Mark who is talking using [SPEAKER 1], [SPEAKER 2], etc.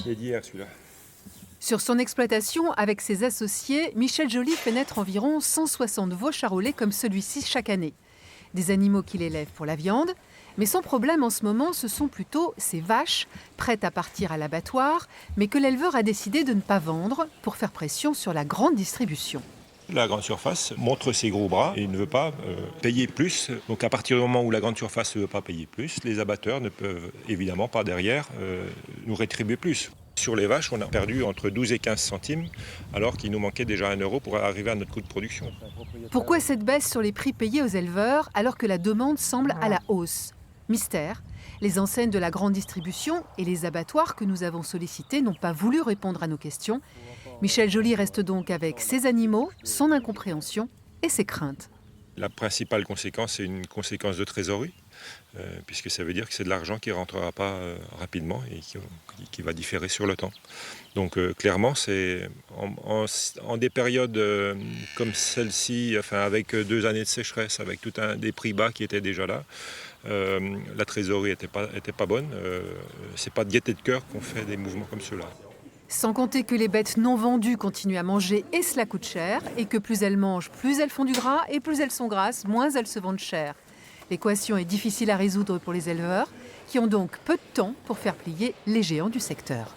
[SPEAKER 1] Il est d'hier celui-là.
[SPEAKER 2] Sur son exploitation, avec ses associés, Michel Joly fait naître environ 160 veaux charolais comme celui-ci chaque année. Des animaux qu'il élève pour la viande, mais son problème en ce moment, ce sont plutôt ces vaches, prêtes à partir à l'abattoir, mais que l'éleveur a décidé de ne pas vendre pour faire pression sur la grande distribution.
[SPEAKER 1] La grande surface montre ses gros bras et ne veut pas payer plus. Donc à partir du moment où la grande surface ne veut pas payer plus, les abatteurs ne peuvent évidemment pas derrière nous rétribuer plus. Sur les vaches, on a perdu entre 12 et 15 centimes, alors qu'il nous manquait déjà 1 euro pour arriver à notre coût de production.
[SPEAKER 2] Pourquoi cette baisse sur les prix payés aux éleveurs alors que la demande semble à la hausse? Mystère. Les enseignes de la grande distribution et les abattoirs que nous avons sollicités n'ont pas voulu répondre à nos questions. Michel Joly reste donc avec ses animaux, son incompréhension et ses craintes.
[SPEAKER 1] La principale conséquence, c'est une conséquence de trésorerie, puisque ça veut dire que c'est de l'argent qui ne rentrera pas rapidement et qui va différer sur le temps. Donc clairement, c'est en des périodes comme celle-ci, enfin, avec 2 années de sécheresse, avec tout des prix bas qui étaient déjà là, la trésorerie était pas bonne. C'est pas de gaieté de cœur qu'on fait des mouvements comme ceux-là.
[SPEAKER 2] Sans compter que les bêtes non vendues continuent à manger et cela coûte cher, et que plus elles mangent, plus elles font du gras, et plus elles sont grasses, moins elles se vendent cher. L'équation est difficile à résoudre pour les éleveurs, qui ont donc peu de temps pour faire plier les géants du secteur.